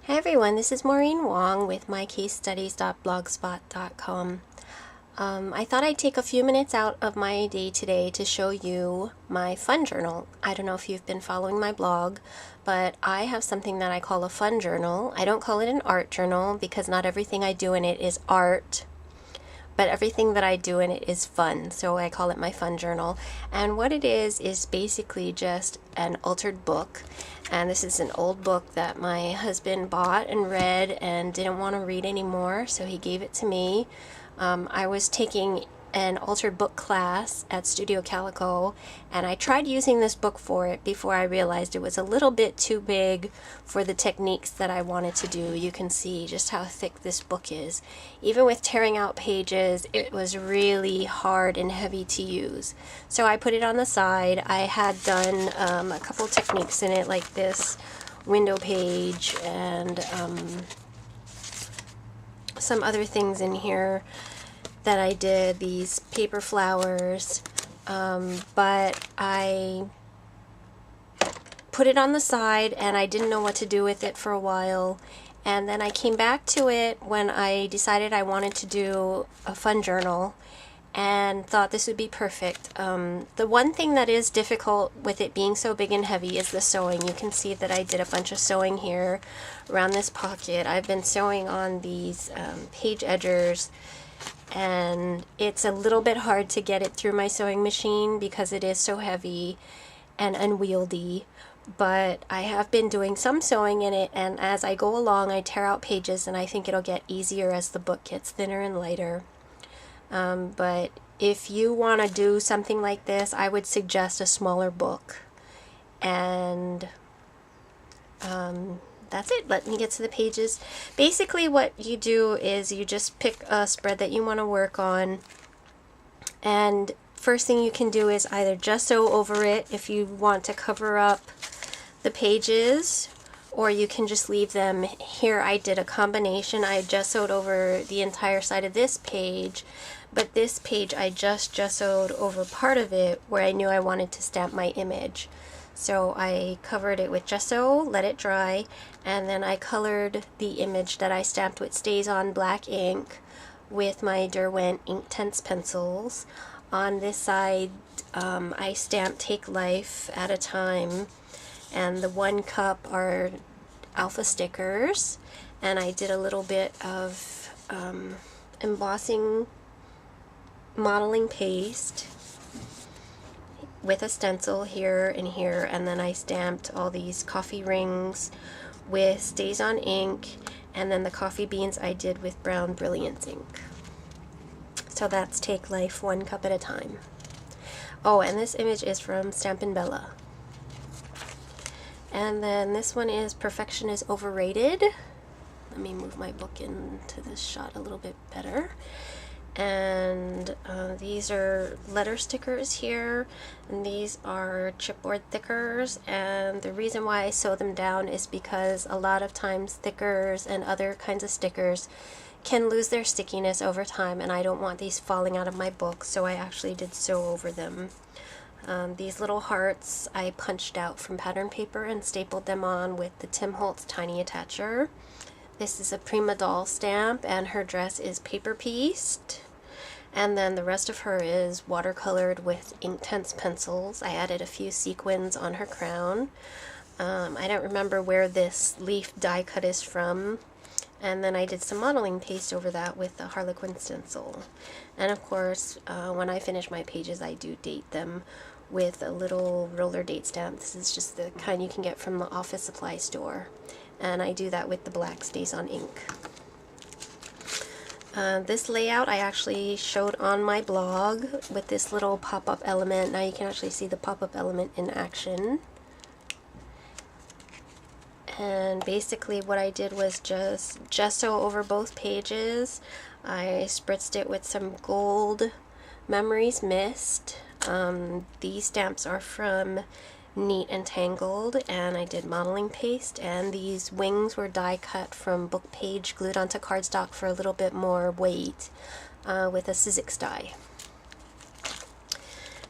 Hi everyone, this is Maureen Wong with mycasestudies.blogspot.com. I thought I'd take a few minutes out of my day today to show you my fun journal. I don't know if you've been following my blog, but I have something that I call a fun journal. I don't call it an art journal because not everything I do in it is art, but everything that I do in it is fun, so I call it my fun journal. And what it is basically just an altered book. And this is an old book that my husband bought and read and didn't want to read anymore, so he gave it to me. I was taking an altered book class at Studio Calico, and I tried using this book for it before I realized it was a little bit too big for the techniques that I wanted to do. You can see just how thick this book is. Even with tearing out pages, it was really hard and heavy to use. So I put it on the side. I had done a couple techniques in it, like this window page and some other things in here that I did, these paper flowers, but I put it on the side and I didn't know what to do with it for a while, and then I came back to it when I decided I wanted to do a fun journal and thought this would be perfect. The one thing that is difficult with it being so big and heavy is the sewing. You can see that I did a bunch of sewing here around this pocket. I've been sewing on these page edgers, and it's a little bit hard to get it through my sewing machine because it is so heavy and unwieldy, but I have been doing some sewing in it, and as I go along I tear out pages, and I think it'll get easier as the book gets thinner and lighter. But if you want to do something like this, I would suggest a smaller book. And that's it. Let me get to the pages. Basically what you do is you just pick a spread that you want to work on, and first thing you can do is either gesso over it if you want to cover up the pages, or you can just leave them. Here I did a combination. I gessoed over the entire side of this page, but this page I just gessoed over part of it where I knew I wanted to stamp my image. So I covered it with gesso, let it dry, and then I colored the image that I stamped with StazOn black ink with my Derwent Inktense pencils. On this side I stamped Take Life at a Time, and the 1 cup are alpha stickers, and I did a little bit of embossing modeling paste with a stencil here and here, and then I stamped all these coffee rings with StazOn ink, and then the coffee beans I did with Brown Brilliance ink. So that's Take Life 1 cup at a time. Oh, and this image is from Stampin' Bella. And then this one is Perfection is Overrated. Let me move my book into this shot a little bit better. And these are letter stickers here, and these are chipboard thickers, and the reason why I sew them down is because a lot of times thickers and other kinds of stickers can lose their stickiness over time, and I don't want these falling out of my book, so I actually did sew over them. These little hearts I punched out from pattern paper and stapled them on with the Tim Holtz Tiny Attacher. This is a Prima Doll stamp, and her dress is paper pieced. And then the rest of her is watercolored with Inktense pencils. I added a few sequins on her crown. I don't remember where this leaf die cut is from. And then I did some modeling paste over that with the Harlequin stencil. And of course, when I finish my pages, I do date them with a little roller date stamp. This is just the kind you can get from the office supply store. And I do that with the black StazOn ink. This layout I actually showed on my blog with this little pop-up element. Now you can actually see the pop-up element in action. And basically what I did was just gesso over both pages. I spritzed it with some gold Memories Mist. These stamps are from Neat and Tangled, and I did modeling paste, and these wings were die cut from book page glued onto cardstock for a little bit more weight with a Sizzix die.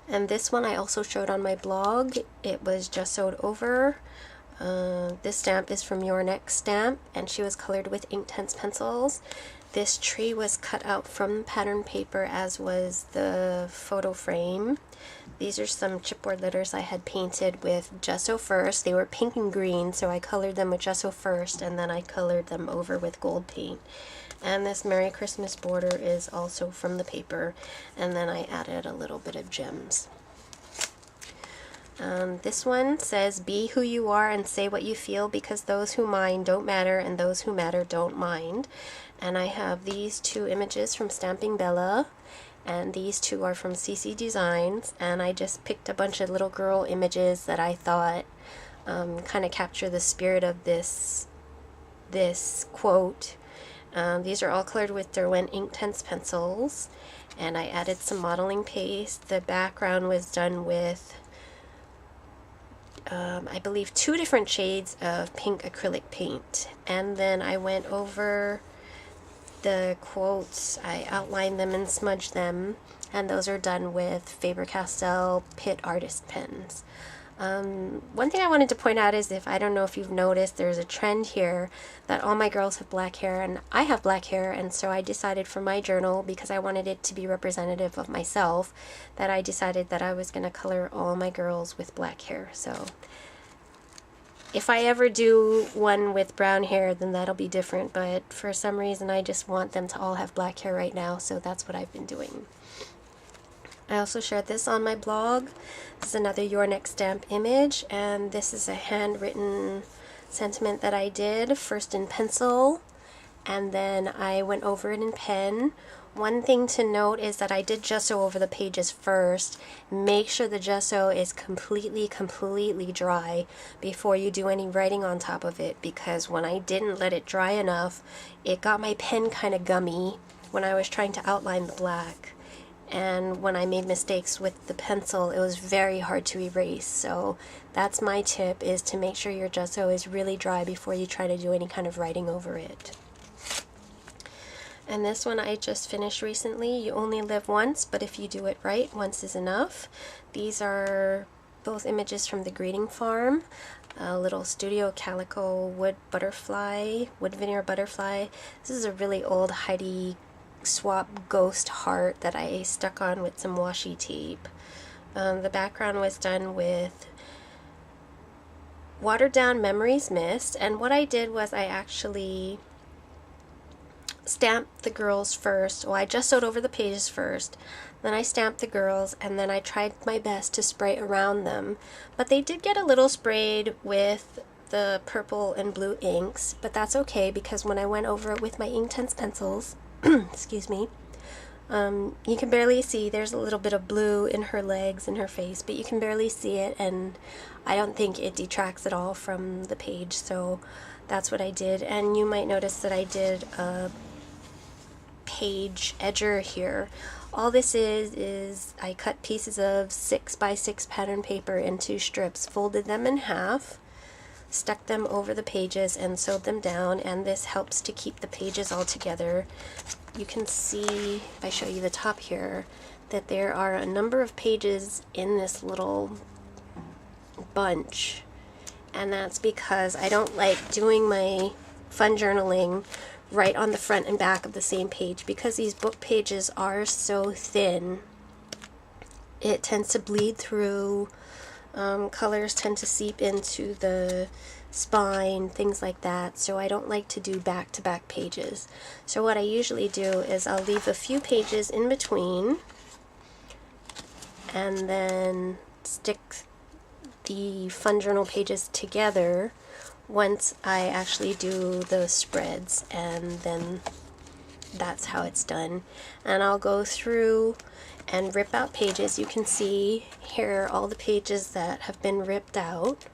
And this one I also showed on my blog. It was gessoed over. This stamp is from Your Next Stamp, and she was colored with Inktense pencils. This tree was cut out from pattern paper, as was the photo frame. These are some chipboard letters I had painted with gesso first. They were pink and green, so I colored them with gesso first, and then I colored them over with gold paint. And this Merry Christmas border is also from the paper, and then I added a little bit of gems. This one says, be who you are and say what you feel, because those who mind don't matter and those who matter don't mind. And I have these two images from Stamping Bella, and these two are from CC Designs, and I just picked a bunch of little girl images that I thought kind of capture the spirit of this quote. These are all colored with Derwent Inktense pencils, and I added some modeling paste. The background was done with I believe 2 different shades of pink acrylic paint, and then I went over the quotes, I outlined them and smudged them, and those are done with Faber-Castell Pitt Artist pens. One thing I wanted to point out is, I don't know if you've noticed, there's a trend here that all my girls have black hair, and I have black hair, and so I decided for my journal, because I wanted it to be representative of myself, that I decided that I was going to color all my girls with black hair. So if I ever do one with brown hair, then that'll be different, but for some reason I just want them to all have black hair right now, so that's what I've been doing. I also shared this on my blog. This is another Your Next Stamp image, and this is a handwritten sentiment that I did, first in pencil, and then I went over it in pen. One thing to note is that I did gesso over the pages first. Make sure the gesso is completely dry before you do any writing on top of it, because when I didn't let it dry enough, it got my pen kind of gummy when I was trying to outline the black. And when I made mistakes with the pencil, it was very hard to erase. So that's my tip, is to make sure your gesso is really dry before you try to do any kind of writing over it. And this one I just finished recently. You only live once, but if you do it right, once is enough. These are both images from the Greeting Farm. A little Studio Calico wood veneer butterfly. This is a really old Heidi Swapp ghost heart that I stuck on with some washi tape. The background was done with Watered Down Memories Mist, and what I did was I actually stamped the girls first. Well, I just sewed over the pages first, then I stamped the girls, and then I tried my best to spray around them. But they did get a little sprayed with the purple and blue inks, but that's okay, because when I went over it with my Inktense pencils, excuse me, you can barely see. There's a little bit of blue in her legs and her face, but you can barely see it, and I don't think it detracts at all from the page, so that's what I did. And you might notice that I did a page edger here. All this is I cut pieces of 6x6 pattern paper into strips, folded them in half, stuck them over the pages, and sewed them down, and this helps to keep the pages all together. You can see, if I show you the top here, that there are a number of pages in this little bunch, and that's because I don't like doing my fun journaling right on the front and back of the same page, because these book pages are so thin. It tends to bleed through. Colors tend to seep into the spine, things like that, so I don't like to do back-to-back pages. So what I usually do is I'll leave a few pages in between and then stick the fun journal pages together once I actually do the spreads, and then that's how it's done. And I'll go through and rip out pages. You can see here all the pages that have been ripped out,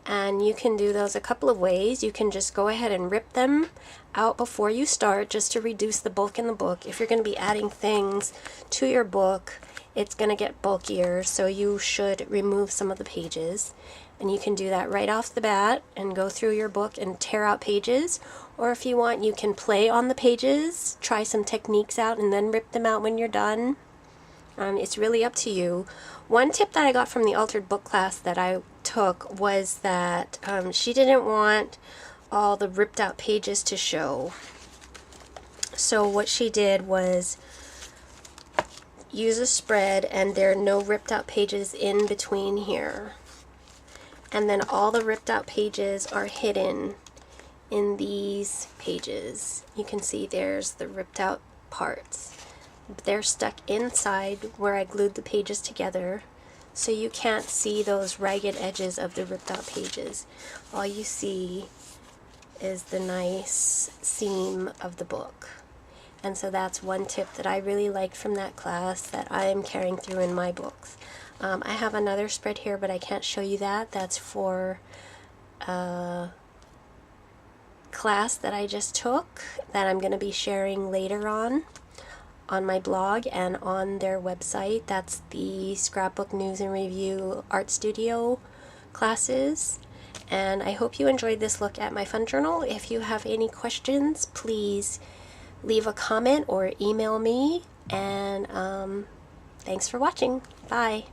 and you can do those a couple of ways. You can just go ahead and rip them out before you start, just to reduce the bulk in the book. If you're going to be adding things to your book, it's going to get bulkier, so you should remove some of the pages. And you can do that right off the bat and go through your book and tear out pages. Or if you want, you can play on the pages, try some techniques out, and then rip them out when you're done. It's really up to you. One tip that I got from the Altered Book class that I took was that she didn't want all the ripped out pages to show. So what she did was use a spread, and there are no ripped out pages in between here. And then all the ripped out pages are hidden in these pages. You can see there's the ripped out parts. They're stuck inside where I glued the pages together, so you can't see those ragged edges of the ripped out pages. All you see is the nice seam of the book. And so that's one tip that I really liked from that class that I am carrying through in my books. I have another spread here, but I can't show you that. That's for a class that I just took that I'm going to be sharing later on my blog and on their website. That's the Scrapbook News and Review Art Studio classes. And I hope you enjoyed this look at my fun journal. If you have any questions, please leave a comment or email me. And thanks for watching. Bye.